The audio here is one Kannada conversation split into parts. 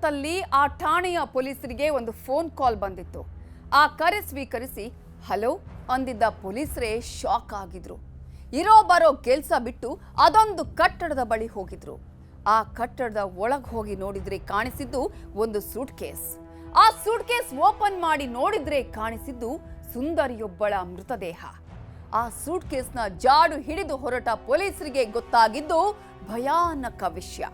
ಹೊತ್ತಲ್ಲಿ ಆ ಠಾಣೆಯ ಪೊಲೀಸರಿಗೆ ಒಂದು ಫೋನ್ ಕಾಲ್ ಬಂದಿತ್ತು. ಆ ಕರೆ ಸ್ವೀಕರಿಸಿ ಹಲೋ ಅಂದಿದ್ದ ಪೊಲೀಸರೇ ಶಾಕ್ ಆಗಿದ್ರು. ಇರೋ ಬರೋ ಕೆಲಸ ಬಿಟ್ಟು ಅದೊಂದು ಕಟ್ಟಡದ ಬಳಿ ಹೋಗಿದ್ರು. ಆ ಕಟ್ಟಡದ ಒಳಗೆ ಹೋಗಿ ನೋಡಿದ್ರೆ ಕಾಣಿಸಿದ್ದು ಒಂದು ಸೂಟ್ ಕೇಸ್. ಆ ಸೂಟ್ ಕೇಸ್ ಓಪನ್ ಮಾಡಿ ನೋಡಿದ್ರೆ ಕಾಣಿಸಿದ್ದು ಸುಂದರಿಯೊಬ್ಬಳ ಮೃತದೇಹ. ಆ ಸೂಟ್ ಕೇಸ್ನ ಜಾಡು ಹಿಡಿದು ಹೊರಟ ಪೊಲೀಸರಿಗೆ ಗೊತ್ತಾಗಿದ್ದು ಭಯಾನಕ ವಿಷಯ.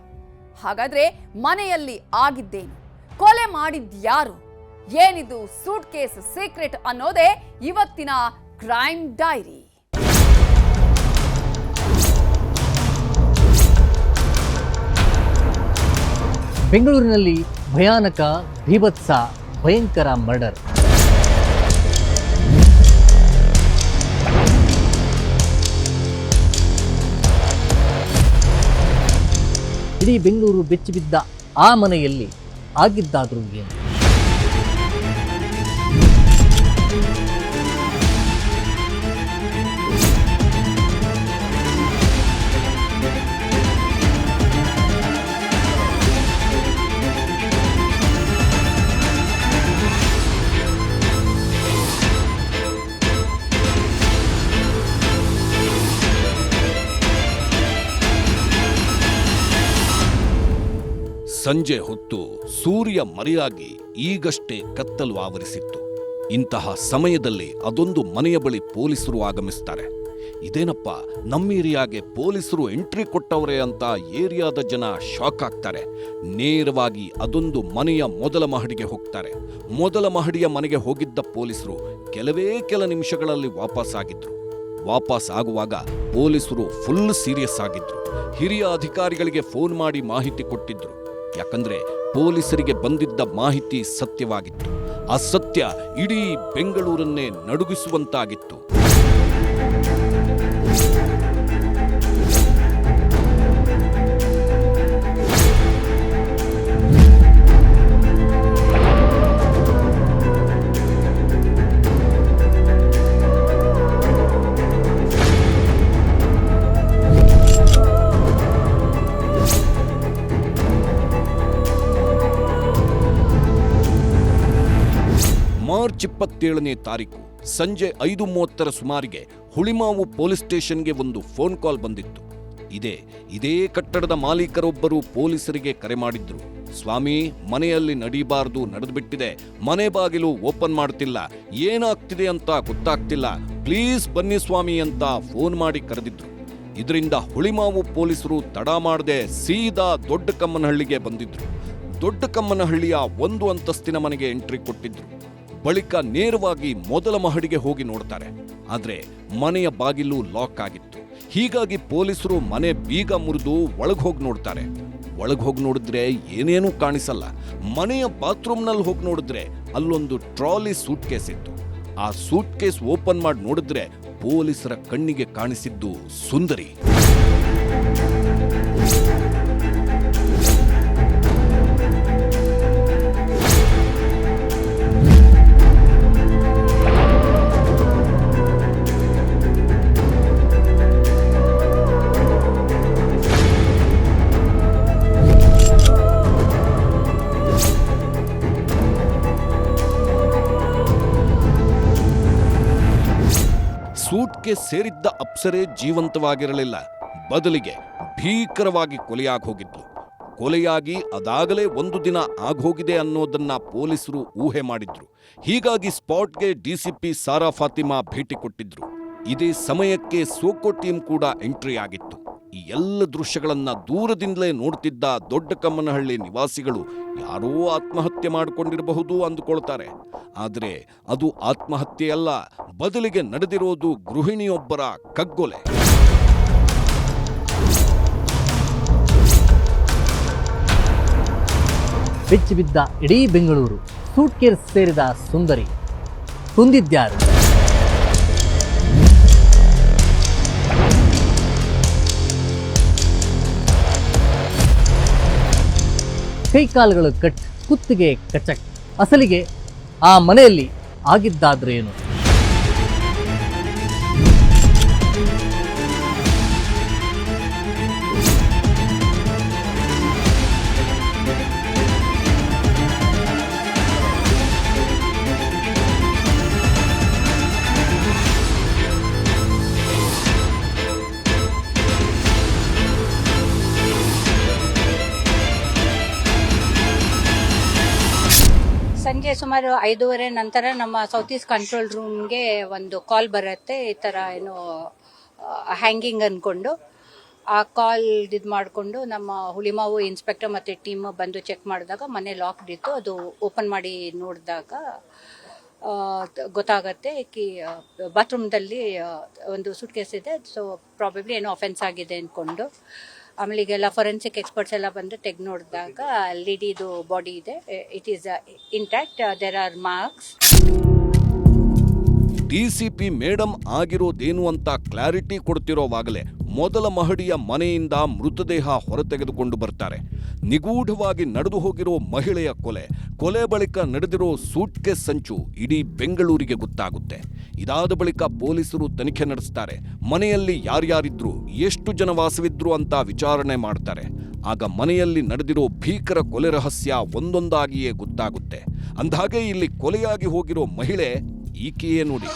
ಹಾಗಾದ್ರೆ ಮನೆಯಲ್ಲಿ ಆಗಿದ್ದೇನು? ಕೊಲೆ ಮಾಡಿದ್ಯಾರು? ಏನಿದು ಸೂಟ್ ಕೇಸ್ ಸೀಕ್ರೆಟ್ ಅನ್ನೋದೇ ಇವತ್ತಿನ ಕ್ರೈಮ್ ಡೈರಿ. ಬೆಂಗಳೂರಿನಲ್ಲಿ ಭಯಾನಕ, ಭೀಭತ್ಸ, ಭಯಂಕರ ಮರ್ಡರ್. ಇಡೀ ಬೆಂಗಳೂರು ಬೆಚ್ಚಿಬಿದ್ದ ಆ ಮನೆಯಲ್ಲಿ ಆಗಿದ್ದಾದ್ರೂ ಏನು? ಸಂಜೆ ಹೊತ್ತು ಸೂರ್ಯ ಮರೆಯಾಗಿ ಈಗಷ್ಟೇ ಕತ್ತಲು ಆವರಿಸಿತ್ತು. ಇಂತಹ ಸಮಯದಲ್ಲಿ ಅದೊಂದು ಮನೆಯ ಬಳಿ ಪೊಲೀಸರು ಆಗಮಿಸ್ತಾರೆ. ಇದೇನಪ್ಪ, ನಮ್ಮ ಏರಿಯಾಗೆ ಪೊಲೀಸರು ಎಂಟ್ರಿ ಕೊಟ್ಟವರೇ ಅಂತ ಏರಿಯಾದ ಜನ ಶಾಕ್ ಆಗ್ತಾರೆ. ನೇರವಾಗಿ ಅದೊಂದು ಮನೆಯ ಮೊದಲ ಮಹಡಿಗೆ ಹೋಗ್ತಾರೆ. ಮೊದಲ ಮಹಡಿಯ ಮನೆಗೆ ಹೋಗಿದ್ದ ಪೊಲೀಸರು ಕೆಲ ನಿಮಿಷಗಳಲ್ಲಿ ವಾಪಸ್ ಆಗಿದ್ರು. ವಾಪಸ್ ಆಗುವಾಗ ಪೊಲೀಸರು ಫುಲ್ ಸೀರಿಯಸ್ ಆಗಿದ್ರು. ಹಿರಿಯ ಅಧಿಕಾರಿಗಳಿಗೆ ಫೋನ್ ಮಾಡಿ ಮಾಹಿತಿ ಕೊಟ್ಟಿದ್ರು. ಯಾಕಂದ್ರೆ ಪೊಲೀಸರಿಗೆ ಬಂದಿದ್ದ ಮಾಹಿತಿ ಸತ್ಯವಾಗಿತ್ತು. ಆ ಸತ್ಯ ಇಡೀ ಬೆಂಗಳೂರನ್ನೇ ನಡುಗಿಸುವಂತಾಗಿತ್ತು. ಮಾರ್ಚ್ 27ನೇ ತಾರೀಕು ಸಂಜೆ 5:30 ಸುಮಾರಿಗೆ ಹುಳಿಮಾವು ಪೊಲೀಸ್ ಸ್ಟೇಷನ್ಗೆ ಒಂದು ಫೋನ್ ಕಾಲ್ ಬಂದಿತ್ತು. ಇದೇ ಕಟ್ಟಡದ ಮಾಲೀಕರೊಬ್ಬರು ಪೊಲೀಸರಿಗೆ ಕರೆ ಮಾಡಿದ್ರು. ಸ್ವಾಮಿ, ಮನೆಯಲ್ಲಿ ನಡೀಬಾರ್ದು, ನಡೆದ್ಬಿಟ್ಟಿದೆ, ಮನೆ ಬಾಗಿಲು ಓಪನ್ ಮಾಡ್ತಿಲ್ಲ, ಏನಾಗ್ತಿದೆ ಅಂತ ಗೊತ್ತಾಗ್ತಿಲ್ಲ, ಪ್ಲೀಸ್ ಬನ್ನಿ ಸ್ವಾಮಿ ಅಂತ ಫೋನ್ ಮಾಡಿ ಕರೆದಿದ್ರು. ಇದರಿಂದ ಹುಳಿಮಾವು ಪೊಲೀಸರು ತಡ ಮಾಡದೆ ಸೀದಾ ದೊಡ್ಡ ಕಮ್ಮನಹಳ್ಳಿಗೆ ಬಂದಿದ್ರು. ದೊಡ್ಡ ಕಮ್ಮನಹಳ್ಳಿಯ 1 ಅಂತಸ್ತಿನ ಮನೆಗೆ ಎಂಟ್ರಿ ಕೊಟ್ಟಿದ್ರು. ಬಳಿಕ ನೇರವಾಗಿ ಮೊದಲ ಮಹಡಿಗೆ ಹೋಗಿ ನೋಡ್ತಾರೆ. ಆದ್ರೆ ಮನೆಯ ಬಾಗಿಲು ಲಾಕ್ ಆಗಿತ್ತು. ಹೀಗಾಗಿ ಪೊಲೀಸರು ಮನೆ ಬೀಗ ಮುರಿದು ಒಳಗೋಗಿ ನೋಡ್ತಾರೆ. ಒಳಗೋಗಿ ನೋಡಿದ್ರೆ ಏನೇನೂ ಕಾಣಿಸಲ್ಲ. ಮನೆಯ ಬಾತ್ರೂಮ್ನಲ್ಲಿ ಹೋಗಿ ನೋಡಿದ್ರೆ ಅಲ್ಲೊಂದು ಟ್ರಾಲಿ ಸೂಟ್ ಕೇಸ್ ಇತ್ತು. ಆ ಸೂಟ್ ಕೇಸ್ ಓಪನ್ ಮಾಡಿ ನೋಡಿದ್ರೆ ಪೊಲೀಸರ ಕಣ್ಣಿಗೆ ಕಾಣಿಸಿದ್ದು ಸುಂದರಿ. ಸೂಟ್ಗೆ ಸೇರಿದ್ದ ಅಪ್ಸರೆ ಜೀವಂತವಾಗಿರಲಿಲ್ಲ. ಬದಲಿಗೆ ಭೀಕರವಾಗಿ ಕೊಲೆಯಾಗಿ ಹೋಗಿದ್ಲು. ಕೊಲೆಯಾಗಿ ಅದಾಗಲೇ 1 ದಿನ ಆಗೋಗಿದೆ ಅನ್ನೋದನ್ನ ಪೊಲೀಸರು ಊಹೆ ಮಾಡಿದ್ರು. ಹೀಗಾಗಿ ಸ್ಪಾಟ್ಗೆ ಡಿಸಿಪಿ ಸಾರಾ ಫಾತಿಮಾ ಭೇಟಿ ಕೊಟ್ಟಿದ್ರು. ಇದೇ ಸಮಯಕ್ಕೆ ಸೋಕೋ ಟೀಮ್ ಕೂಡ ಎಂಟ್ರಿ ಆಗಿತ್ತು. ಈ ಎಲ್ಲ ದೃಶ್ಯಗಳನ್ನ ದೂರದಿಂದಲೇ ನೋಡ್ತಿದ್ದ ದೊಡ್ಡ ಕಮ್ಮನಹಳ್ಳಿ ನಿವಾಸಿಗಳು ಯಾರೋ ಆತ್ಮಹತ್ಯೆ ಮಾಡಿಕೊಂಡಿರಬಹುದು ಅಂದುಕೊಳ್ತಾರೆ. ಆದರೆ ಅದು ಆತ್ಮಹತ್ಯೆಯಲ್ಲ, ಬದಲಿಗೆ ನಡೆದಿರೋದು ಗೃಹಿಣಿಯೊಬ್ಬರ ಕಗ್ಗೊಲೆ. ಬೆಚ್ಚಿಬಿದ್ದ ಇಡೀ ಬೆಂಗಳೂರು, ಸೂಟ್ ಕೇಸ್ ಸೇರಿದ ಸುಂದರಿ ಕೊಂದಿದ್ಯಾರು? ಕೈಕಾಲುಗಳು ಕಟ್, ಕುತ್ತಿಗೆ ಕಚಕ್. ಅಸಲಿಗೆ ಆ ಮನೆಯಲ್ಲಿ ಆಗಿದ್ದಾದ್ರೇನು? ನನಗೆ ಸುಮಾರು 5:30 ನಂತರ ನಮ್ಮ ಸೌತ್ ಈಸ್ಟ್ ಕಂಟ್ರೋಲ್ ರೂಮ್ಗೆ ಒಂದು ಕಾಲ್ ಬರುತ್ತೆ, ಈ ಥರ ಏನು ಹ್ಯಾಂಗಿಂಗ್ ಅಂದ್ಕೊಂಡು. ಆ ಕಾಲ್ ಇದು ಮಾಡಿಕೊಂಡು ನಮ್ಮ ಹುಳಿಮಾವು ಇನ್ಸ್ಪೆಕ್ಟರ್ ಮತ್ತು ಟೀಮ್ ಬಂದು ಚೆಕ್ ಮಾಡಿದಾಗ ಮನೆ ಲಾಕ್ಡ್ ಇತ್ತು. ಅದು ಓಪನ್ ಮಾಡಿ ನೋಡಿದಾಗ ಗೊತ್ತಾಗತ್ತೆ ಬಾತ್ರೂಮ್ದಲ್ಲಿ ಒಂದು ಸೂಟ್ ಕೇಸ್ ಇದೆ. ಸೊ ಪ್ರಾಬಬ್ಲಿ ಏನೋ ಅಫೆನ್ಸ್ ಆಗಿದೆ ಅಂದ್ಕೊಂಡು ಆಮೇಲೆ ಈಗೆಲ್ಲ ಫೊರೆನ್ಸಿಕ್ ಎಕ್ಸ್ಪರ್ಟ್ಸ್ ಎಲ್ಲ ಬಂದು ತೆಗೆದು ನೋಡಿದಾಗ ಲೇಡಿದು ಬಾಡಿ ಇದೆ, it is intact, there are marks. DCP madam ಆಗಿರೋದೇನು ಅಂತ ಕ್ಲಾರಿಟಿ ಕೊಡ್ತಿರೋವಾಗಲೇ ಮೊದಲ ಮಹಡಿಯ ಮನೆಯಿಂದ ಮೃತದೇಹ ಹೊರತೆಗೆದುಕೊಂಡು ಬರ್ತಾರೆ. ನಿಗೂಢವಾಗಿ ನಡೆದು ಹೋಗಿರೋ ಮಹಿಳೆಯ ಕೊಲೆ ಬಳಿಕ ನಡೆದಿರೋ ಸೂಟ್ಕೇಸ್ ಸಂಚು ಇಡೀ ಬೆಂಗಳೂರಿಗೆ ಗೊತ್ತಾಗುತ್ತೆ. ಇದಾದ ಬಳಿಕ ಪೊಲೀಸರು ತನಿಖೆ ನಡೆಸ್ತಾರೆ. ಮನೆಯಲ್ಲಿ ಯಾರ್ಯಾರಿದ್ರು, ಎಷ್ಟು ಜನ ವಾಸವಿದ್ರು ಅಂತ ವಿಚಾರಣೆ ಮಾಡ್ತಾರೆ. ಆಗ ಮನೆಯಲ್ಲಿ ನಡೆದಿರೋ ಭೀಕರ ಕೊಲೆ ರಹಸ್ಯ ಒಂದೊಂದಾಗಿಯೇ ಗೊತ್ತಾಗುತ್ತೆ. ಅಂದ್ಹಾಗೆ ಇಲ್ಲಿ ಕೊಲೆಯಾಗಿ ಹೋಗಿರೋ ಮಹಿಳೆ ಈಕೆಯೇ ನೋಡಿ.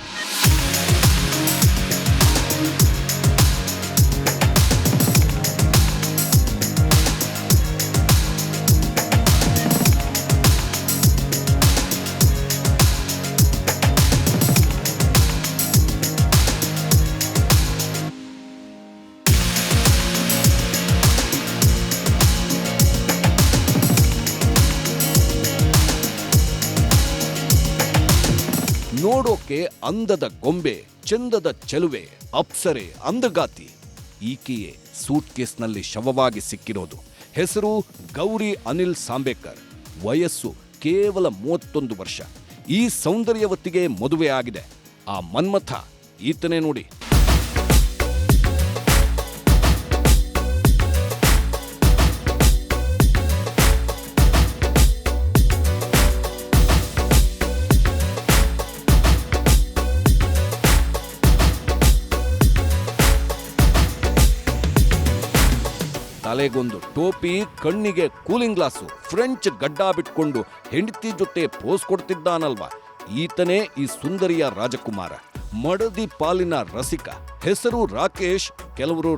ನೋಡೋಕೆ ಅಂದದ ಗೊಂಬೆ, ಚಂದದ ಚೆಲುವೆ, ಅಪ್ಸರೆ, ಅಂದಗಾತಿ. ಈಕೆಯೇ ಸೂಟ್ಕೇಸ್ನಲ್ಲಿ ಶವವಾಗಿ ಸಿಕ್ಕಿರೋದು. ಹೆಸರು ಗೌರಿ ಅನಿಲ್ ಸಾಂಬೇಕರ್. ವಯಸ್ಸು ಕೇವಲ 31 ವರ್ಷ. ಈ ಸೌಂದರ್ಯವತಿಗೆ ಮದುವೆ ಆಗಿದೆ. ಆ ಮನ್ಮಥ ಈತನೇ ನೋಡಿ. ತಲೆಗೊಂದು ಟೋಪಿ, ಕಣ್ಣಿಗೆ ಕೂಲಿಂಗ್ ಗ್ಲಾಸು, ಫ್ರೆಂಚ್ ಗಡ್ಡ ಬಿಟ್ಕೊಂಡು ಹೆಂಡತಿ ಜೊತೆ ಪೋಸ್ ಕೊಡ್ತಿದ್ದಾನಲ್ವಾ, ಈತನೇ ಈ ಸುಂದರಿಯ ರಾಜಕುಮಾರ. ಮಡದಿ ಪಾಲಿನ ರಸಿಕ. ಹೆಸರು ರಾಕೇಶ್. ಕೆಲವರು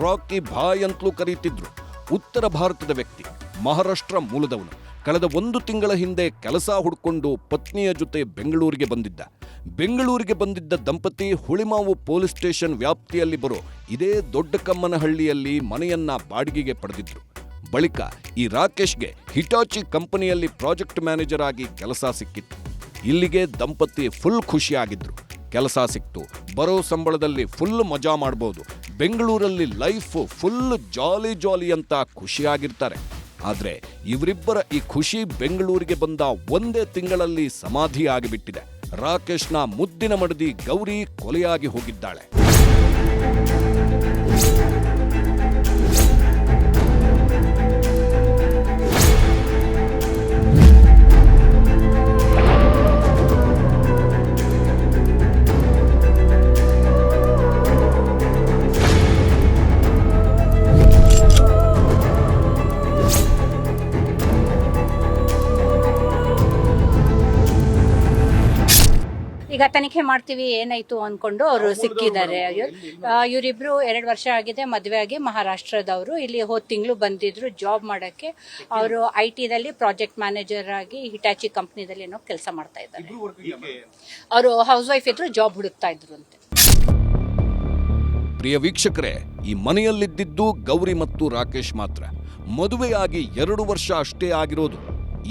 ರಾಕಿ ಭಾಯ್ ಅಂತಲೂ ಕರೀತಿದ್ರು. ಉತ್ತರ ಭಾರತದ ವ್ಯಕ್ತಿ, ಮಹಾರಾಷ್ಟ್ರ ಮೂಲದವನು. ಕಳೆದ 1 ತಿಂಗಳ ಹಿಂದೆ ಕೆಲಸ ಹುಡ್ಕೊಂಡು ಪತ್ನಿಯ ಜೊತೆ ಬೆಂಗಳೂರಿಗೆ ಬಂದಿದ್ದ ದಂಪತಿ ಹುಳಿಮಾವು ಪೊಲೀಸ್ ಸ್ಟೇಷನ್ ವ್ಯಾಪ್ತಿಯಲ್ಲಿ ಬರೋ ಇದೇ ದೊಡ್ಡ ಕಮ್ಮನಹಳ್ಳಿಯಲ್ಲಿ ಮನೆಯನ್ನ ಬಾಡಿಗೆಗೆ ಪಡೆದಿದ್ರು. ಬಳಿಕ ಈ ರಾಕೇಶ್ಗೆ ಹಿಟಾಚಿ ಕಂಪನಿಯಲ್ಲಿ ಪ್ರಾಜೆಕ್ಟ್ ಮ್ಯಾನೇಜರ್ ಆಗಿ ಕೆಲಸ ಸಿಕ್ಕಿತ್ತು. ಇಲ್ಲಿಗೆ ದಂಪತಿ ಫುಲ್ ಖುಷಿಯಾಗಿದ್ರು. ಕೆಲಸ ಸಿಕ್ತು, ಬರೋ ಸಂಬಳದಲ್ಲಿ ಫುಲ್ ಮಜಾ ಮಾಡ್ಬೋದು, ಬೆಂಗಳೂರಲ್ಲಿ ಲೈಫ್ ಫುಲ್ ಜಾಲಿ ಅಂತ ಖುಷಿಯಾಗಿರ್ತಾರೆ. ಆದ್ರೆ ಇವರಿಬ್ಬರ ಈ ಖುಷಿ ಬೆಂಗಳೂರಿಗೆ ಬಂದ 1 ತಿಂಗಳಲ್ಲಿ ಸಮಾಧಿ ಆಗಿಬಿಟ್ಟಿದೆ. ರಾಕೇಶ್ನ ಮುದ್ದಿನ ಮಡದಿ ಗೌರಿ ಕೊಲೆಯಾಗಿ ಹೋಗಿದ್ದಾಳೆ. ಈಗ ತನಿಖೆ ಮಾಡ್ತೀವಿ ಏನಾಯ್ತು ಅಂದ್ಕೊಂಡು ಅವರು ಸಿಕ್ಕಿದ್ದಾರೆ. ಇವರಿಬ್ರು 2 ವರ್ಷ ಆಗಿದೆ ಮದುವೆ ಆಗಿ, ಮಹಾರಾಷ್ಟ್ರದವರು. ಇಲ್ಲಿ ಹೋದ ತಿಂಗಳು ಬಂದಿದ್ರು ಜಾಬ್ ಮಾಡೋಕ್ಕೆ. ಅವರು IT-ದಲ್ಲಿ ಪ್ರಾಜೆಕ್ಟ್ ಮ್ಯಾನೇಜರ್ ಆಗಿ ಹಿಟಾಚಿ ಕಂಪ್ನಿದಲ್ಲಿ ಏನೋ ಕೆಲಸ ಮಾಡ್ತಾ ಇದ್ದಾರೆ. ಅವರು ಹೌಸ್ ವೈಫ್ ಇದ್ರು, ಜಾಬ್ ಹುಡುಕ್ತಾ ಇದ್ರು ಅಂತೆ. ಪ್ರಿಯ ವೀಕ್ಷಕರೇ, ಈ ಮನೆಯಲ್ಲಿದ್ದಿದ್ದು ಗೌರಿ ಮತ್ತು ರಾಕೇಶ್ ಮಾತ್ರ. ಮದುವೆಯಾಗಿ 2 ವರ್ಷ ಅಷ್ಟೇ ಆಗಿರೋದು.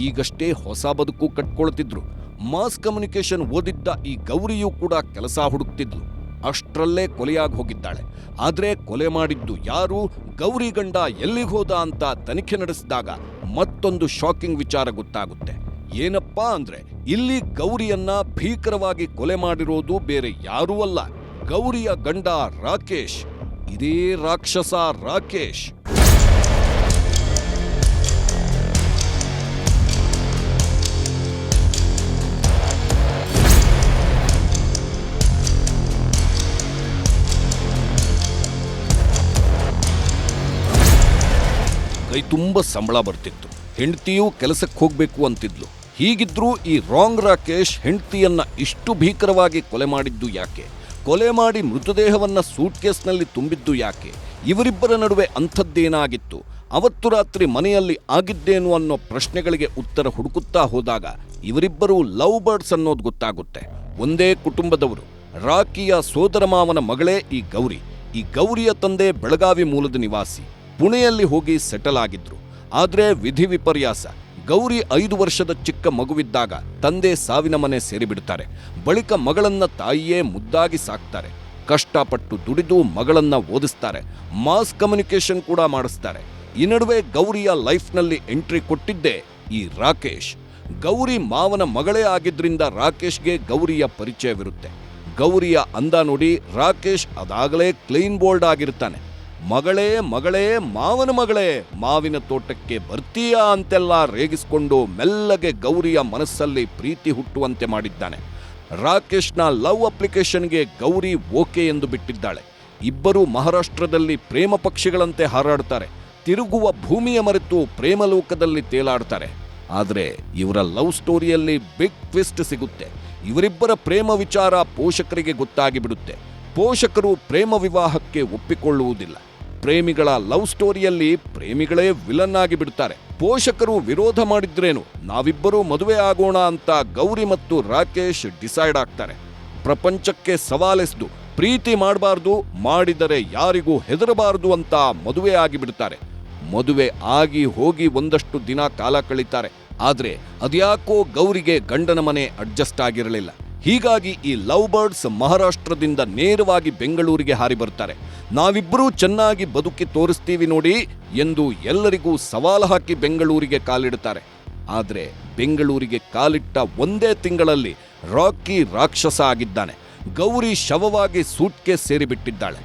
ಈಗಷ್ಟೇ ಹೊಸ ಬದುಕು ಕಟ್ಕೊಳ್ತಿದ್ರು. ಮಾಸ್ ಕಮ್ಯುನಿಕೇಶನ್ ಓದಿದ್ದ ಈ ಗೌರಿಯೂ ಕೂಡ ಕೆಲಸ ಹುಡುಕ್ತಿದ್ಲು. ಅಷ್ಟರಲ್ಲೇ ಕೊಲೆಯಾಗಿ ಹೋಗಿದ್ದಾಳೆ. ಆದ್ರೆ ಕೊಲೆ ಮಾಡಿದ್ದು ಯಾರು, ಗೌರಿ ಗಂಡ ಎಲ್ಲಿಗೆ ಹೋದ ಅಂತ ತನಿಖೆ ನಡೆಸಿದಾಗ ಮತ್ತೊಂದು ಶಾಕಿಂಗ್ ವಿಚಾರ ಗೊತ್ತಾಗುತ್ತೆ. ಏನಪ್ಪಾ ಅಂದ್ರೆ, ಇಲ್ಲಿ ಗೌರಿಯನ್ನ ಭೀಕರವಾಗಿ ಕೊಲೆ ಮಾಡಿರೋದು ಬೇರೆ ಯಾರೂ ಅಲ್ಲ, ಗೌರಿಯ ಗಂಡ ರಾಕೇಶ್. ಇದೇ ರಾಕ್ಷಸ ರಾಕೇಶ್. ಕೈ ತುಂಬ ಸಂಬಳ ಬರ್ತಿತ್ತು. ಹೆಂಡತಿಯೂ ಕೆಲಸಕ್ಕೆ ಹೋಗ್ಬೇಕು ಅಂತಿದ್ಲು. ಹೀಗಿದ್ರೂ ಈ ರಾಂಗ್ ರಾಕೇಶ್ ಹೆಂಡತಿಯನ್ನ ಇಷ್ಟು ಭೀಕರವಾಗಿ ಕೊಲೆ ಮಾಡಿದ್ದು ಯಾಕೆ? ಕೊಲೆ ಮಾಡಿ ಮೃತದೇಹವನ್ನ ಸೂಟ್ಕೇಸ್ನಲ್ಲಿ ತುಂಬಿದ್ದು ಯಾಕೆ? ಇವರಿಬ್ಬರ ನಡುವೆ ಅಂಥದ್ದೇನಾಗಿತ್ತು, ಅವತ್ತು ರಾತ್ರಿ ಮನೆಯಲ್ಲಿ ಆಗಿದ್ದೇನು ಅನ್ನೋ ಪ್ರಶ್ನೆಗಳಿಗೆ ಉತ್ತರ ಹುಡುಕುತ್ತಾ ಹೋದಾಗ ಇವರಿಬ್ಬರೂ ಲವ್ ಬರ್ಡ್ಸ್ ಅನ್ನೋದು ಗೊತ್ತಾಗುತ್ತೆ. ಒಂದೇ ಕುಟುಂಬದವರು. ರಾಕಿಯ ಸೋದರ ಮಾವನ ಮಗಳೇ ಈ ಗೌರಿ. ಈ ಗೌರಿಯ ತಂದೆ ಬೆಳಗಾವಿ ಮೂಲದ ನಿವಾಸಿ, ಪುಣೆಯಲ್ಲಿ ಹೋಗಿ ಸೆಟಲ್ ಆಗಿದ್ರು. ಆದ್ರೆ ವಿಧಿ ವಿಪರ್ಯಾಸ, ಗೌರಿ 5 ವರ್ಷದ ಚಿಕ್ಕ ಮಗುವಿದ್ದಾಗ ತಂದೆ ಸಾವಿನ ಮನೆ ಸೇರಿಬಿಡ್ತಾರೆ. ಬಳಿಕ ಮಗಳನ್ನ ತಾಯಿಯೇ ಮುದ್ದಾಗಿ ಸಾಕ್ತಾರೆ. ಕಷ್ಟಪಟ್ಟು ದುಡಿದು ಮಗಳನ್ನ ಓದಿಸ್ತಾರೆ, ಮಾಸ್ ಕಮ್ಯುನಿಕೇಶನ್ ಕೂಡ ಮಾಡಿಸ್ತಾರೆ. ಈ ನಡುವೆ ಗೌರಿಯ ಲೈಫ್ನಲ್ಲಿ ಎಂಟ್ರಿ ಕೊಟ್ಟಿದ್ದೇ ಈ ರಾಕೇಶ್. ಗೌರಿ ಮಾವನ ಮಗಳೇ ಆಗಿದ್ರಿಂದ ರಾಕೇಶ್ಗೆ ಗೌರಿಯ ಪರಿಚಯವಿರುತ್ತೆ. ಗೌರಿಯ ಅಂದ ನೋಡಿ ರಾಕೇಶ್ ಅದಾಗಲೇ ಕ್ಲೀನ್ ಬೋಲ್ಡ್ ಆಗಿರ್ತಾನೆ. ಮಗಳೇ ಮಗಳೇ ಮಾವನ ಮಗಳೇ, ಮಾವಿನ ತೋಟಕ್ಕೆ ಬರ್ತೀಯಾ ಅಂತೆಲ್ಲ ರೇಗಿಸ್ಕೊಂಡು ಮೆಲ್ಲಗೆ ಗೌರಿಯ ಮನಸ್ಸಲ್ಲಿ ಪ್ರೀತಿ ಹುಟ್ಟುವಂತೆ ಮಾಡಿದ್ದಾನೆ. ರಾಕೇಶ್ನ ಲವ್ ಅಪ್ಲಿಕೇಶನ್ಗೆ ಗೌರಿ ಓಕೆ ಎಂದು ಬಿಟ್ಟಿದ್ದಾಳೆ. ಇಬ್ಬರು ಮಹಾರಾಷ್ಟ್ರದಲ್ಲಿ ಪ್ರೇಮ ಪಕ್ಷಿಗಳಂತೆ ಹಾರಾಡ್ತಾರೆ. ತಿರುಗುವ ಭೂಮಿಯ ಮರೆತು ಪ್ರೇಮಲೋಕದಲ್ಲಿ ತೇಲಾಡ್ತಾರೆ. ಆದರೆ ಇವರ ಲವ್ ಸ್ಟೋರಿಯಲ್ಲಿ ಬಿಗ್ ಟ್ವಿಸ್ಟ್ ಸಿಗುತ್ತೆ. ಇವರಿಬ್ಬರ ಪ್ರೇಮ ವಿಚಾರ ಪೋಷಕರಿಗೆ ಗೊತ್ತಾಗಿ ಬಿಡುತ್ತೆ. ಪೋಷಕರು ಪ್ರೇಮ ವಿವಾಹಕ್ಕೆ ಒಪ್ಪಿಕೊಳ್ಳುವುದಿಲ್ಲ. ಪ್ರೇಮಿಗಳ ಲವ್ ಸ್ಟೋರಿಯಲ್ಲಿ ಪ್ರೇಮಿಗಳೇ ವಿಲನ್ ಆಗಿ ಬಿಡ್ತಾರೆ. ಪೋಷಕರು ವಿರೋಧ ಮಾಡಿದ್ರೇನು, ನಾವಿಬ್ಬರೂ ಮದುವೆ ಆಗೋಣ ಅಂತ ಗೌರಿ ಮತ್ತು ರಾಕೇಶ್ ಡಿಸೈಡ್ ಆಗ್ತಾರೆ. ಪ್ರಪಂಚಕ್ಕೆ ಸವಾಲೆಸೆದು ಪ್ರೀತಿ ಮಾಡಬಾರ್ದು, ಮಾಡಿದರೆ ಯಾರಿಗೂ ಹೆದರಬಾರದು ಅಂತ ಮದುವೆ ಆಗಿಬಿಡ್ತಾರೆ. ಮದುವೆ ಆಗಿ ಹೋಗಿ ಒಂದಷ್ಟು ದಿನ ಕಾಲ ಕಳೀತಾರೆ. ಆದ್ರೆ ಅದ್ಯಾಕೋ ಗೌರಿಗೆ ಗಂಡನ ಮನೆ ಅಡ್ಜಸ್ಟ್ ಆಗಿರಲಿಲ್ಲ. ಹೀಗಾಗಿ ಈ ಲವ್ ಬರ್ಡ್ಸ್ ಮಹಾರಾಷ್ಟ್ರದಿಂದ ನೇರವಾಗಿ ಬೆಂಗಳೂರಿಗೆ ಹಾರಿ ಬರ್ತಾರೆ. ನಾವಿಬ್ಬರೂ ಚೆನ್ನಾಗಿ ಬದುಕಿ ತೋರಿಸ್ತೀವಿ ನೋಡಿ ಎಂದು ಎಲ್ಲರಿಗೂ ಸವಾಲು ಹಾಕಿ ಬೆಂಗಳೂರಿಗೆ ಕಾಲಿಡುತ್ತಾರೆ. ಆದ್ರೆ ಬೆಂಗಳೂರಿಗೆ ಕಾಲಿಟ್ಟ ಒಂದೇ ತಿಂಗಳಲ್ಲಿ ರಾಕಿ ರಾಕ್ಷಸ ಆಗಿದ್ದಾನೆ. ಗೌರಿ ಶವವಾಗಿ ಸೂಟ್ಕೇಸ್ ಸೇರಿಬಿಟ್ಟಿದ್ದಾಳೆ.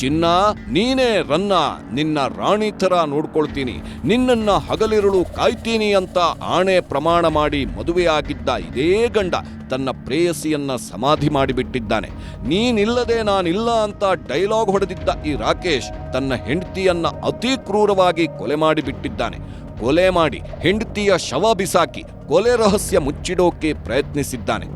ಚಿನ್ನ, ನೀನೇ ರನ್ನ, ನಿನ್ನ ರಾಣಿ ಥರ ನೋಡ್ಕೊಳ್ತೀನಿ, ನಿನ್ನನ್ನ ಹಗಲಿರುಳು ಕಾಯ್ತೀನಿ ಅಂತ ಆಣೆ ಪ್ರಮಾಣ ಮಾಡಿ ಮದುವೆಯಾಗಿದ್ದ ಇದೇ ಗಂಡ ತನ್ನ ಪ್ರೇಯಸಿಯನ್ನ ಸಮಾಧಿ ಮಾಡಿಬಿಟ್ಟಿದ್ದಾನೆ. ನೀನಿಲ್ಲದೆ ನಾನಿಲ್ಲ ಅಂತ ಡೈಲಾಗ್ ಹೊಡೆದಿದ್ದ ಈ ರಾಕೇಶ್ ತನ್ನ ಹೆಂಡತಿಯನ್ನ ಅತಿ ಕ್ರೂರವಾಗಿ ಕೊಲೆ ಮಾಡಿಬಿಟ್ಟಿದ್ದಾನೆ. ಕೊಲೆ ಮಾಡಿ ಹೆಂಡತಿಯ ಶವ ಬಿಸಾಕಿ ಕೊಲೆ ರಹಸ್ಯ ಮುಚ್ಚಿಡೋಕೆ ಪ್ರಯತ್ನಿಸಿದ್ದಾನೆ.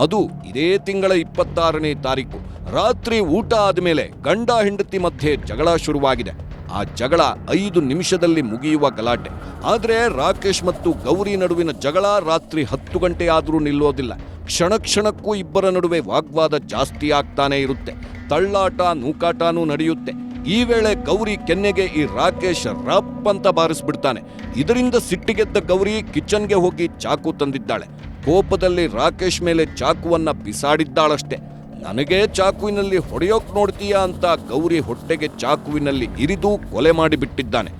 ಅದು ಇದೇ ತಿಂಗಳ 26ನೇ ತಾರೀಕು ರಾತ್ರಿ ಊಟ ಆದಮೇಲೆ ಗಂಡ ಹೆಂಡತಿ ಮಧ್ಯೆ ಜಗಳ ಶುರುವಾಗಿದೆ. ಆ ಜಗಳ 5 ನಿಮಿಷದಲ್ಲಿ ಮುಗಿಯುವ ಗಲಾಟೆ. ಆದರೆ ರಾಕೇಶ್ ಮತ್ತು ಗೌರಿ ನಡುವಿನ ಜಗಳ ರಾತ್ರಿ 10 ಗಂಟೆ ಆದರೂ ನಿಲ್ಲೋದಿಲ್ಲ. ಕ್ಷಣ ಕ್ಷಣಕ್ಕೂ ಇಬ್ಬರ ನಡುವೆ ವಾಗ್ವಾದ ಜಾಸ್ತಿ ಆಗ್ತಾನೆ ಇರುತ್ತೆ. ತಳ್ಳಾಟ ನೂಕಾಟನೂ ನಡೆಯುತ್ತೆ. ಈ ವೇಳೆ ಗೌರಿ ಕೆನ್ನೆಗೆ ಈ ರಾಕೇಶ್ ರಪ್ ಅಂತ ಬಾರಿಸ್ಬಿಡ್ತಾನೆ. ಇದರಿಂದ ಸಿಟ್ಟಿಗೆದ್ದ ಗೌರಿ ಕಿಚನ್ಗೆ ಹೋಗಿ ಚಾಕು ತಂದಿದ್ದಾಳೆ. ಕೋಪದಲ್ಲಿ ರಾಕೇಶ್ ಮೇಲೆ ಚಾಕುವನ್ನ ಬಿಸಾಡಿದ್ದಾಳಷ್ಟೆ. ನನಗೆ ಚಾಕುವಿನಲ್ಲಿ ಹೊಡೆಯೋಕ್ ನೋಡ್ತೀಯಾ ಅಂತ ಗೌರಿ ಹೊಟ್ಟೆಗೆ ಚಾಕುವಿನಲ್ಲಿ ಇರಿದು ಕೊಲೆ ಮಾಡಿಬಿಟ್ಟಿದ್ದಾನೆ.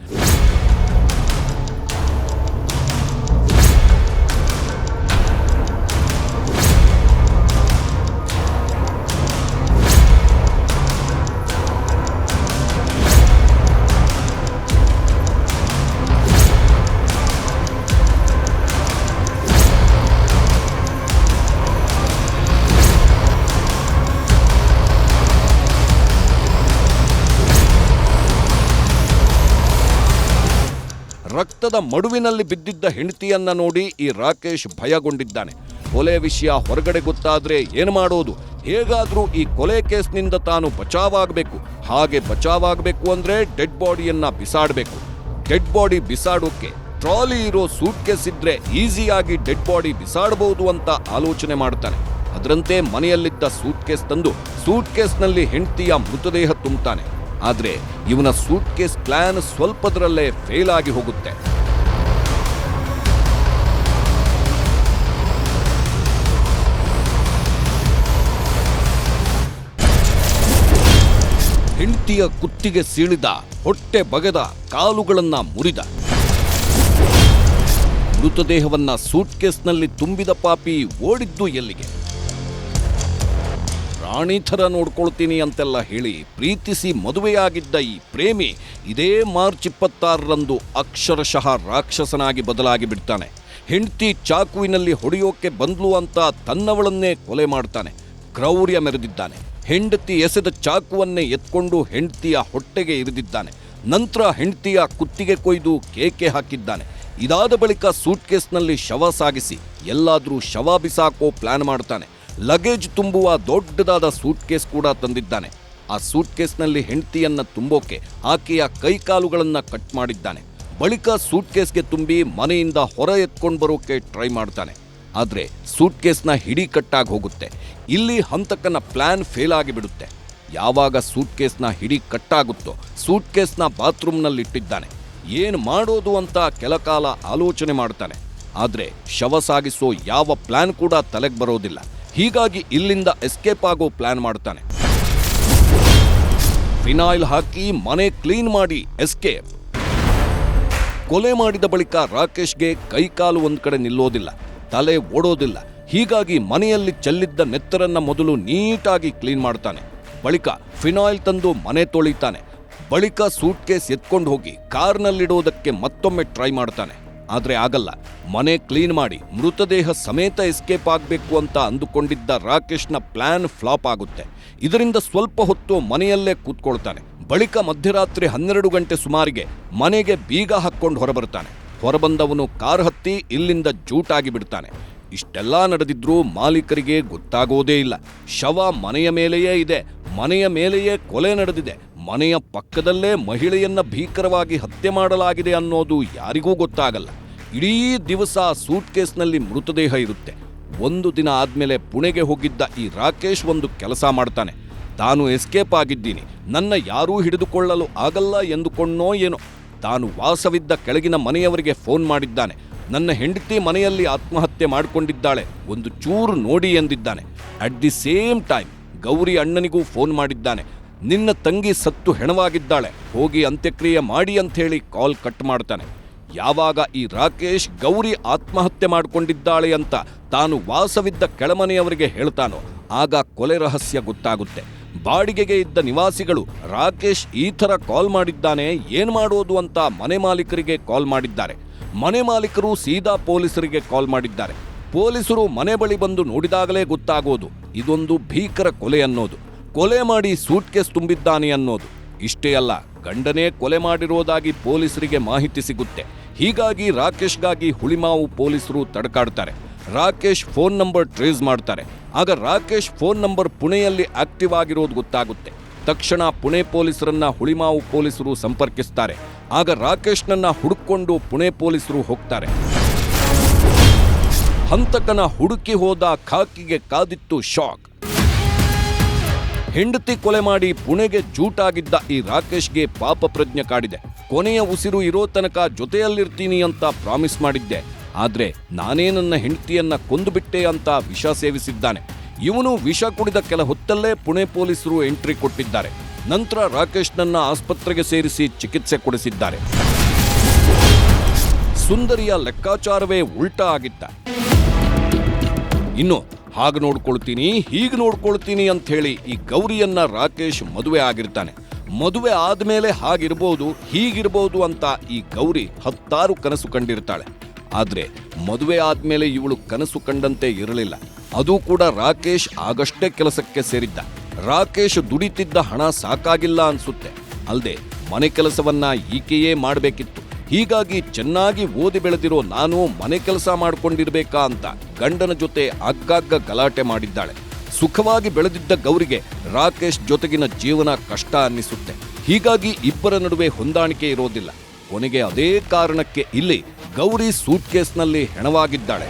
ರಕ್ತದ ಮಡುವಿನಲ್ಲಿ ಬಿದ್ದಿದ್ದ ಹೆಂಡತಿಯನ್ನ ನೋಡಿ ಈ ರಾಕೇಶ್ ಭಯಗೊಂಡಿದ್ದಾನೆ. ಕೊಲೆ ವಿಷಯ ಹೊರಗಡೆ ಗೊತ್ತಾದ್ರೆ ಏನು ಮಾಡೋದು? ಹೇಗಾದ್ರೂ ಈ ಕೊಲೆ ಕೇಸ್ನಿಂದ ತಾನು ಬಚಾವಾಗಬೇಕು. ಹಾಗೆ ಬಚಾವಾಗಬೇಕು ಅಂದ್ರೆ ಡೆಡ್ ಬಾಡಿಯನ್ನ ಬಿಸಾಡಬೇಕು. ಡೆಡ್ ಬಾಡಿ ಬಿಸಾಡೋಕೆ ಟ್ರಾಲಿ ಇರೋ ಸೂಟ್ ಕೇಸ್ ಇದ್ರೆ ಈಸಿಯಾಗಿ ಡೆಡ್ ಬಾಡಿ ಬಿಸಾಡಬಹುದು ಅಂತ ಆಲೋಚನೆ ಮಾಡ್ತಾನೆ. ಅದರಂತೆ ಮನೆಯಲ್ಲಿದ್ದ ಸೂಟ್ ಕೇಸ್ ತಂದು ಸೂಟ್ ಕೇಸ್ನಲ್ಲಿ ಹೆಂಡತಿಯ ಮೃತದೇಹ ತುಂಬುತ್ತಾನೆ. ಆದ್ರೆ ಇವನ ಸೂಟ್ ಕೇಸ್ ಪ್ಲಾನ್ ಸ್ವಲ್ಪದರಲ್ಲೇ ಫೇಲ್ ಆಗಿ ಹೋಗುತ್ತೆ. ಹೆಂಡತಿಯ ಕುತ್ತಿಗೆ ಸೀಳಿದ, ಹೊಟ್ಟೆ ಬಗೆದ, ಕಾಲುಗಳನ್ನ ಮುರಿದ. ಮೃತದೇಹವನ್ನ ಸೂಟ್ ಕೇಸ್ನಲ್ಲಿ ತುಂಬಿದ ಪಾಪಿ ಓಡಿದ್ದು ಎಲ್ಲಿಗೆ? ರಾಣಿ ಥರ ನೋಡ್ಕೊಳ್ತೀನಿ ಅಂತೆಲ್ಲ ಹೇಳಿ ಪ್ರೀತಿಸಿ ಮದುವೆಯಾಗಿದ್ದ ಈ ಪ್ರೇಮಿ ಇದೇ ಮಾರ್ಚ್ 26ರಂದು ಅಕ್ಷರಶಃ ರಾಕ್ಷಸನಾಗಿ ಬದಲಾಗಿ ಬಿಡ್ತಾನೆ. ಹೆಂಡತಿ ಚಾಕುವಿನಲ್ಲಿ ಹೊಡೆಯೋಕೆ ಬಂದ್ಲು ಅಂತ ತನ್ನವಳನ್ನೇ ಕೊಲೆ ಮಾಡ್ತಾನೆ. ಕ್ರೌರ್ಯ ಮೆರೆದಿದ್ದಾನೆ. ಹೆಂಡತಿ ಎಸೆದ ಚಾಕುವನ್ನೇ ಎತ್ಕೊಂಡು ಹೆಂಡತಿಯ ಹೊಟ್ಟೆಗೆ ಇರಿದಿದ್ದಾನೆ. ನಂತರ ಹೆಂಡತಿಯ ಕುತ್ತಿಗೆ ಕೊಯ್ದು ಕೇಕೆ ಹಾಕಿದ್ದಾನೆ. ಇದಾದ ಬಳಿಕ ಸೂಟ್ಕೇಸ್ನಲ್ಲಿ ಶವ ಸಾಗಿಸಿ ಎಲ್ಲಾದರೂ ಶವ ಬಿಸಾಕೋ ಪ್ಲಾನ್ ಮಾಡ್ತಾನೆ. ಲಗೇಜ್ ತುಂಬುವ ದೊಡ್ಡದಾದ ಸೂಟ್ಕೇಸ್ ಕೂಡ ತಂದಿದ್ದಾನೆ. ಆ ಸೂಟ್ಕೇಸ್ನಲ್ಲಿ ಹೆಂಡತಿಯನ್ನ ತುಂಬೋಕೆ ಆಕೆಯ ಕೈಕಾಲುಗಳನ್ನು ಕಟ್ ಮಾಡಿದ್ದಾನೆ. ಬಳಿಕ ಸೂಟ್ಕೇಸ್ಗೆ ತುಂಬಿ ಮನೆಯಿಂದ ಹೊರ ಎತ್ಕೊಂಡು ಬರೋಕೆ ಟ್ರೈ ಮಾಡ್ತಾನೆ. ಆದರೆ ಸೂಟ್ಕೇಸ್ನ ಹಿಡಿ ಕಟ್ಟಾಗಿ ಹೋಗುತ್ತೆ. ಇಲ್ಲಿ ಹಂತಕನ ಪ್ಲಾನ್ ಫೇಲ್ ಆಗಿಬಿಡುತ್ತೆ. ಯಾವಾಗ ಸೂಟ್ಕೇಸ್ನ ಹಿಡಿ ಕಟ್ಟಾಗುತ್ತೋ ಸೂಟ್ಕೇಸ್ನ ಬಾತ್ರೂಮ್ನಲ್ಲಿಟ್ಟಿದ್ದಾನೆ. ಏನು ಮಾಡೋದು ಅಂತ ಕೆಲಕಾಲ ಆಲೋಚನೆ ಮಾಡ್ತಾನೆ. ಆದರೆ ಶವ ಸಾಗಿಸೋ ಯಾವ ಪ್ಲಾನ್ ಕೂಡ ತಲೆಗೆ ಬರೋದಿಲ್ಲ. ಹೀಗಾಗಿ ಇಲ್ಲಿಂದ ಎಸ್ಕೇಪ್ ಆಗೋ ಪ್ಲಾನ್ ಮಾಡ್ತಾನೆ. ಫಿನಾಯ್ಲ್ ಹಾಕಿ ಮನೆ ಕ್ಲೀನ್ ಮಾಡಿ ಎಸ್ಕೇಪ್. ಕೊಲೆ ಮಾಡಿದ ಬಳಿಕ ರಾಕೇಶ್ಗೆ ಕೈಕಾಲು ಒಂದ್ ಕಡೆ ನಿಲ್ಲೋದಿಲ್ಲ, ತಲೆ ಓಡೋದಿಲ್ಲ. ಹೀಗಾಗಿ ಮನೆಯಲ್ಲಿ ಚೆಲ್ಲಿದ್ದ ನೆತ್ತರನ್ನ ಮೊದಲು ನೀಟಾಗಿ ಕ್ಲೀನ್ ಮಾಡ್ತಾನೆ. ಬಳಿಕ ಫಿನಾಯ್ಲ್ ತಂದು ಮನೆ ತೊಳಿತಾನೆ. ಬಳಿಕ ಸೂಟ್ಕೇಸ್ ಎತ್ಕೊಂಡು ಹೋಗಿ ಕಾರ್ನಲ್ಲಿಡೋದಕ್ಕೆ ಮತ್ತೊಮ್ಮೆ ಟ್ರೈ ಮಾಡ್ತಾನೆ. ಆದರೆ ಆಗಲ್ಲ. ಮನೆ ಕ್ಲೀನ್ ಮಾಡಿ ಮೃತದೇಹ ಸಮೇತ ಎಸ್ಕೇಪ್ ಆಗಬೇಕು ಅಂತ ಅಂದುಕೊಂಡಿದ್ದ ರಾಕೇಶ್ನ ಪ್ಲಾನ್ ಫ್ಲಾಪ್ ಆಗುತ್ತೆ. ಇದರಿಂದ ಸ್ವಲ್ಪ ಹೊತ್ತು ಮನೆಯಲ್ಲೇ ಕೂತ್ಕೊಳ್ತಾನೆ. ಬಳಿಕ ಮಧ್ಯರಾತ್ರಿ 12 ಗಂಟೆ ಸುಮಾರಿಗೆ ಮನೆಗೆ ಬೀಗ ಹಾಕ್ಕೊಂಡು ಹೊರಬರ್ತಾನೆ. ಹೊರಬಂದವನು ಕಾರ್ ಹತ್ತಿ ಇಲ್ಲಿಂದ ಜೂಟಾಗಿ ಬಿಡ್ತಾನೆ. ಇಷ್ಟೆಲ್ಲ ನಡೆದಿದ್ರೂ ಮಾಲೀಕರಿಗೆ ಗೊತ್ತಾಗೋದೇ ಇಲ್ಲ. ಶವ ಮನೆಯ ಮೇಲೆಯೇ ಇದೆ. ಮನೆಯ ಮೇಲೆಯೇ ಕೊಲೆ ನಡೆದಿದೆ. ಮನೆಯ ಪಕ್ಕದಲ್ಲೇ ಮಹಿಳೆಯನ್ನ ಭೀಕರವಾಗಿ ಹತ್ಯೆ ಮಾಡಲಾಗಿದೆ ಅನ್ನೋದು ಯಾರಿಗೂ ಗೊತ್ತಾಗಲ್ಲ. ಇಡೀ ದಿವಸ ಸೂಟ್ಕೇಸ್ನಲ್ಲಿ ಮೃತದೇಹ ಇರುತ್ತೆ. ಒಂದು ದಿನ ಆದ್ಮೇಲೆ ಪುಣೆಗೆ ಹೋಗಿದ್ದ ಈ ರಾಕೇಶ್ ಒಂದು ಕೆಲಸ ಮಾಡ್ತಾನೆ. ತಾನು ಎಸ್ಕೇಪ್ ಆಗಿದ್ದೀನಿ, ನನ್ನ ಯಾರೂ ಹಿಡಿದುಕೊಳ್ಳಲು ಆಗಲ್ಲ ಎಂದುಕೊಂಡೋ ಏನೋ ತಾನು ವಾಸವಿದ್ದ ಕೆಳಗಿನ ಮನೆಯವರಿಗೆ ಫೋನ್ ಮಾಡಿದ್ದಾನೆ. ನನ್ನ ಹೆಂಡತಿ ಮನೆಯಲ್ಲಿ ಆತ್ಮಹತ್ಯೆ ಮಾಡಿಕೊಂಡಿದ್ದಾಳೆ, ಒಂದು ಚೂರು ನೋಡಿ ಎಂದಿದ್ದಾನೆ. At the same time Gauri ಅಣ್ಣನಿಗೂ ಫೋನ್ ಮಾಡಿದ್ದಾನೆ. ನಿನ್ನ ತಂಗಿ ಸತ್ತು ಹೆಣವಾಗಿದ್ದಾಳೆ, ಹೋಗಿ ಅಂತ್ಯಕ್ರಿಯೆ ಮಾಡಿ ಅಂಥೇಳಿ ಕಾಲ್ ಕಟ್ ಮಾಡ್ತಾನೆ. ಯಾವಾಗ ಈ ರಾಕೇಶ್ ಗೌರಿ ಆತ್ಮಹತ್ಯೆ ಮಾಡಿಕೊಂಡಿದ್ದಾಳೆ ಅಂತ ತಾನು ವಾಸವಿದ್ದ ಕೆಳಮನೆಯವರಿಗೆ ಹೇಳ್ತಾನೋ ಆಗ ಕೊಲೆ ರಹಸ್ಯ ಗೊತ್ತಾಗುತ್ತೆ. ಬಾಡಿಗೆಗೆ ಇದ್ದ ನಿವಾಸಿಗಳು ರಾಕೇಶ್ ಈ ಥರ ಕಾಲ್ ಮಾಡಿದ್ದಾನೆ, ಏನ್ ಮಾಡೋದು ಅಂತ ಮನೆ ಮಾಲೀಕರಿಗೆ ಕಾಲ್ ಮಾಡಿದ್ದಾರೆ. ಮನೆ ಮಾಲೀಕರು ಸೀದಾ ಪೊಲೀಸರಿಗೆ ಕಾಲ್ ಮಾಡಿದ್ದಾರೆ. ಪೊಲೀಸರು ಮನೆ ಬಳಿ ಬಂದು ನೋಡಿದಾಗಲೇ ಗೊತ್ತಾಗೋದು ಇದೊಂದು ಭೀಕರ ಕೊಲೆ ಅನ್ನೋದು. ಕೊಲೆ ಮಾಡಿ ಸೂಟ್ಕೇಸ್ ತುಂಬಿದ್ದಾನೆ ಅನ್ನೋದು. ಇಷ್ಟೇ ಅಲ್ಲ, ಗಂಡನೇ ಕೊಲೆ ಮಾಡಿರೋದಾಗಿ ಪೊಲೀಸರಿಗೆ ಮಾಹಿತಿ ಸಿಗುತ್ತೆ. ಹೀಗಾಗಿ ರಾಕೇಶ್ಗಾಗಿ ಹುಳಿಮಾವು ಪೊಲೀಸರು ತಡಕಾಡ್ತಾರೆ. ರಾಕೇಶ್ ಫೋನ್ ನಂಬರ್ ಟ್ರೇಸ್ ಮಾಡ್ತಾರೆ. ಆಗ ರಾಕೇಶ್ ಫೋನ್ ನಂಬರ್ ಪುಣೆಯಲ್ಲಿ ಆಕ್ಟಿವ್ ಆಗಿರೋದು ಗೊತ್ತಾಗುತ್ತೆ. ತಕ್ಷಣ ಪುಣೆ ಪೊಲೀಸರನ್ನ ಹುಳಿಮಾವು ಪೊಲೀಸರು ಸಂಪರ್ಕಿಸ್ತಾರೆ. ಆಗ ರಾಕೇಶ್ನನ್ನ ಹುಡುಕೊಂಡು ಪುಣೆ ಪೊಲೀಸರು ಹೋಗ್ತಾರೆ. ಹಂತಕನ ಹುಡುಕಿ ಹೋದ ಖಾಕಿಗೆ ಕಾದಿತ್ತು ಶಾಕ್. ಹೆಂಡತಿ ಕೊಲೆ ಮಾಡಿ ಪುಣೆಗೆ ಜೂಟಾಗಿದ್ದ ಈ ರಾಕೇಶ್ಗೆ ಪಾಪ ಪ್ರಜ್ಞೆ ಕಾಡಿದೆ. ಕೊನೆಯ ಉಸಿರು ಇರೋ ತನಕ ಜೊತೆಯಲ್ಲಿರ್ತೀನಿ ಅಂತ ಪ್ರಾಮಿಸ್ ಮಾಡಿದ್ದೆ, ಆದ್ರೆ ನಾನೇ ನನ್ನ ಹೆಂಡತಿಯನ್ನ ಕೊಂದುಬಿಟ್ಟೆ ಅಂತ ವಿಷ ಸೇವಿಸಿದ್ದಾನೆ. ಇವನು ವಿಷ ಕುಡಿದ ಕೆಲ ಹೊತ್ತಲ್ಲೇ ಪುಣೆ ಪೊಲೀಸರು ಎಂಟ್ರಿ ಕೊಟ್ಟಿದ್ದಾರೆ. ನಂತರ ರಾಕೇಶ್ನನ್ನ ಆಸ್ಪತ್ರೆಗೆ ಸೇರಿಸಿ ಚಿಕಿತ್ಸೆ ಕೊಡಿಸಿದ್ದಾರೆ. ಸುಂದರಿಯ ಲೆಕ್ಕಾಚಾರವೇ ಉಲ್ಟಾ ಆಗಿತ್ತ. ಇನ್ನು ಹಾಗೆ ನೋಡ್ಕೊಳ್ತೀನಿ ಹೀಗೆ ನೋಡ್ಕೊಳ್ತೀನಿ ಅಂತ ಹೇಳಿ ಈ ಗೌರಿಯನ್ನ ರಾಕೇಶ್ ಮದುವೆ ಆಗಿರ್ತಾನೆ. ಮದುವೆ ಆದ್ಮೇಲೆ ಹಾಗಿರ್ಬೋದು ಹೀಗಿರ್ಬೋದು ಅಂತ ಈ ಗೌರಿ 10 ಕನಸು ಕಂಡಿರ್ತಾಳೆ. ಆದ್ರೆ ಮದುವೆ ಆದ್ಮೇಲೆ ಇವಳು ಕನಸು ಕಂಡಂತೆ ಇರಲಿಲ್ಲ. ಅದು ಕೂಡ ರಾಕೇಶ್ ಆಗಷ್ಟೇ ಕೆಲಸಕ್ಕೆ ಸೇರಿದ್ದ. ರಾಕೇಶ್ ದುಡಿತಿದ್ದ ಹಣ ಸಾಕಾಗಿಲ್ಲ ಅನ್ಸುತ್ತೆ. ಅಲ್ಲದೆ ಮನೆ ಕೆಲಸವನ್ನ ಈಕೆಯೇ ಮಾಡಬೇಕಿತ್ತು. ಹೀಗಾಗಿ ಚೆನ್ನಾಗಿ ಓದಿ ಬೆಳೆದಿರೋ ನಾನು ಮನೆ ಕೆಲಸ ಮಾಡ್ಕೊಂಡಿರ್ಬೇಕಾ ಅಂತ ಗಂಡನ ಜೊತೆ ಆಗಾಗ ಗಲಾಟೆ ಮಾಡಿದ್ದಾಳೆ. ಸುಖವಾಗಿ ಬೆಳೆದಿದ್ದ ಗೌರಿಗೆ ರಾಕೇಶ್ ಜೊತೆಗಿನ ಜೀವನ ಕಷ್ಟ ಅನ್ನಿಸುತ್ತೆ. ಹೀಗಾಗಿ ಇಬ್ಬರ ನಡುವೆ ಹೊಂದಾಣಿಕೆ ಇರೋದಿಲ್ಲ. ಕೊನೆಗೆ ಅದೇ ಕಾರಣಕ್ಕೆ ಇಲ್ಲಿ ಗೌರಿ ಸೂಟ್ಕೇಸ್ನಲ್ಲಿ ಹೆಣವಾಗಿದ್ದಾಳೆ.